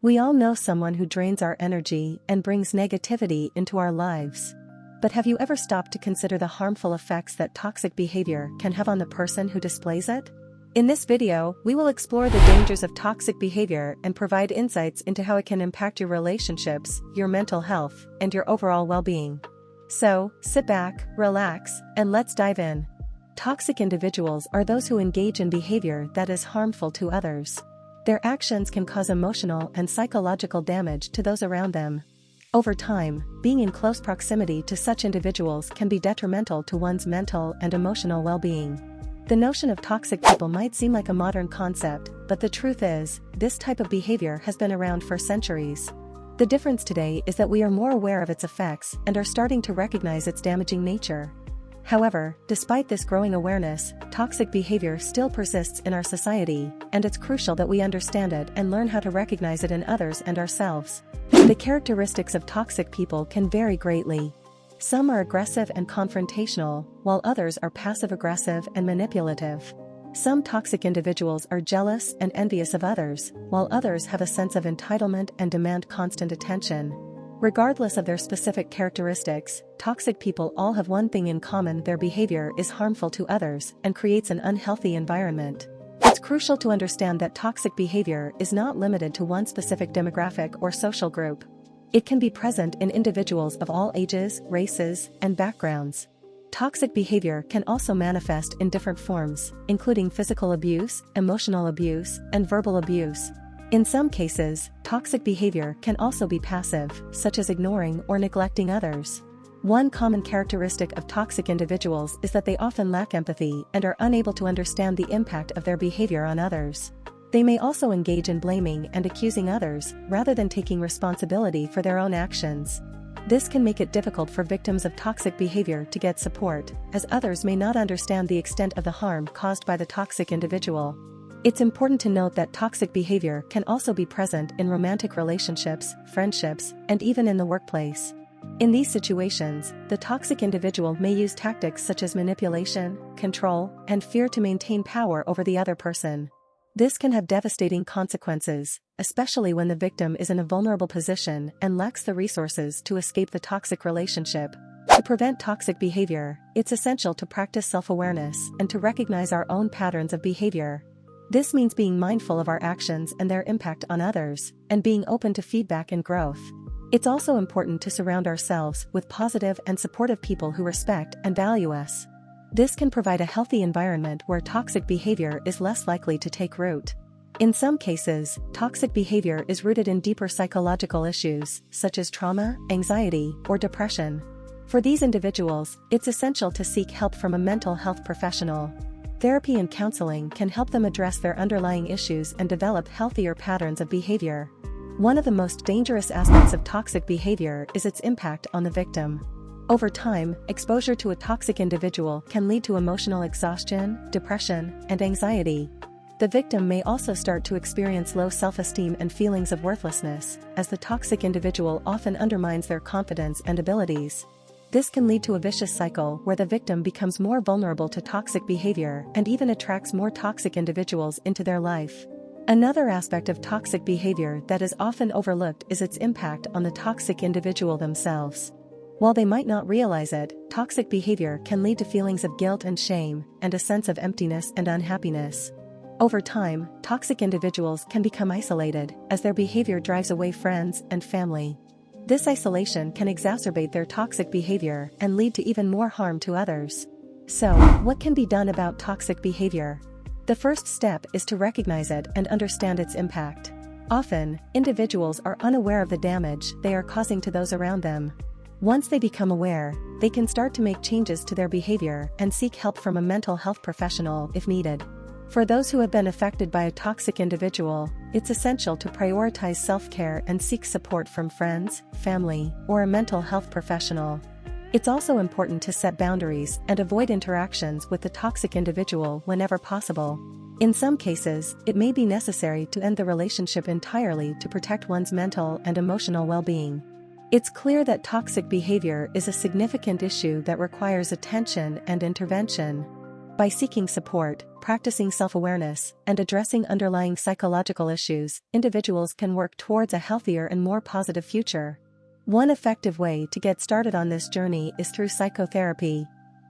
We all know someone who drains our energy and brings negativity into our lives. But have you ever stopped to consider the harmful effects that toxic behavior can have on the person who displays it? In this video, we will explore the dangers of toxic behavior and provide insights into how it can impact your relationships, your mental health, and your overall well-being. So, sit back, relax, and let's dive in. Toxic individuals are those who engage in behavior that is harmful to others. Their actions can cause emotional and psychological damage to those around them. Over time, being in close proximity to such individuals can be detrimental to one's mental and emotional well-being. The notion of toxic people might seem like a modern concept, but the truth is, this type of behavior has been around for centuries. The difference today is that we are more aware of its effects and are starting to recognize its damaging nature. However, despite this growing awareness, toxic behavior still persists in our society, and it's crucial that we understand it and learn how to recognize it in others and ourselves. The characteristics of toxic people can vary greatly. Some are aggressive and confrontational, while others are passive-aggressive and manipulative. Some toxic individuals are jealous and envious of others, while others have a sense of entitlement and demand constant attention. Regardless of their specific characteristics, toxic people all have one thing in common: their behavior is harmful to others and creates an unhealthy environment. It's crucial to understand that toxic behavior is not limited to one specific demographic or social group. It can be present in individuals of all ages, races, and backgrounds. Toxic behavior can also manifest in different forms, including physical abuse, emotional abuse, and verbal abuse. In some cases, toxic behavior can also be passive, such as ignoring or neglecting others. One common characteristic of toxic individuals is that they often lack empathy and are unable to understand the impact of their behavior on others. They may also engage in blaming and accusing others, rather than taking responsibility for their own actions. This can make it difficult for victims of toxic behavior to get support, as others may not understand the extent of the harm caused by the toxic individual. It's important to note that toxic behavior can also be present in romantic relationships, friendships, and even in the workplace. In these situations, the toxic individual may use tactics such as manipulation, control, and fear to maintain power over the other person. This can have devastating consequences, especially when the victim is in a vulnerable position and lacks the resources to escape the toxic relationship. To prevent toxic behavior, it's essential to practice self-awareness and to recognize our own patterns of behavior. This means being mindful of our actions and their impact on others, and being open to feedback and growth. It's also important to surround ourselves with positive and supportive people who respect and value us. This can provide a healthy environment where toxic behavior is less likely to take root. In some cases, toxic behavior is rooted in deeper psychological issues, such as trauma, anxiety, or depression. For these individuals, it's essential to seek help from a mental health professional. Therapy and counseling can help them address their underlying issues and develop healthier patterns of behavior. One of the most dangerous aspects of toxic behavior is its impact on the victim. Over time, exposure to a toxic individual can lead to emotional exhaustion, depression, and anxiety. The victim may also start to experience low self-esteem and feelings of worthlessness, as the toxic individual often undermines their confidence and abilities. This can lead to a vicious cycle where the victim becomes more vulnerable to toxic behavior and even attracts more toxic individuals into their life. Another aspect of toxic behavior that is often overlooked is its impact on the toxic individual themselves. While they might not realize it, toxic behavior can lead to feelings of guilt and shame, and a sense of emptiness and unhappiness. Over time, toxic individuals can become isolated, as their behavior drives away friends and family. This isolation can exacerbate their toxic behavior and lead to even more harm to others. So, what can be done about toxic behavior? The first step is to recognize it and understand its impact. Often, individuals are unaware of the damage they are causing to those around them. Once they become aware, they can start to make changes to their behavior and seek help from a mental health professional if needed. For those who have been affected by a toxic individual, it's essential to prioritize self-care and seek support from friends, family, or a mental health professional. It's also important to set boundaries and avoid interactions with the toxic individual whenever possible. In some cases, it may be necessary to end the relationship entirely to protect one's mental and emotional well-being. It's clear that toxic behavior is a significant issue that requires attention and intervention. By seeking support, practicing self-awareness, and addressing underlying psychological issues, individuals can work towards a healthier and more positive future. One effective way to get started on this journey is through psychotherapy.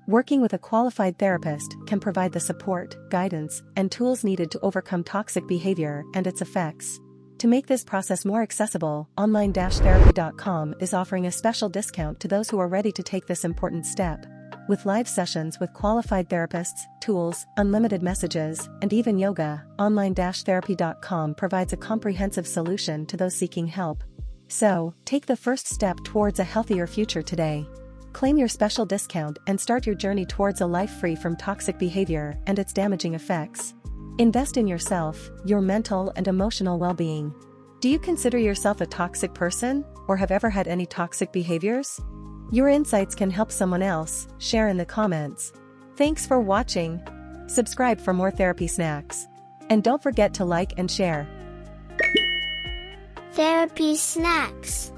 Working with a qualified therapist can provide the support, guidance, and tools needed to overcome toxic behavior and its effects. To make this process more accessible, online-therapy.com is offering a special discount to those who are ready to take this important step. With live sessions with qualified therapists, tools, unlimited messages, and even yoga, online-therapy.com provides a comprehensive solution to those seeking help. So, take the first step towards a healthier future today. Claim your special discount and start your journey towards a life free from toxic behavior and its damaging effects. Invest in yourself, your mental and emotional well-being. Do you consider yourself a toxic person, or have ever had any toxic behaviors? Your insights can help someone else. Share in the comments. Thanks for watching. Subscribe for more therapy snacks. And don't forget to like and share. Therapy snacks.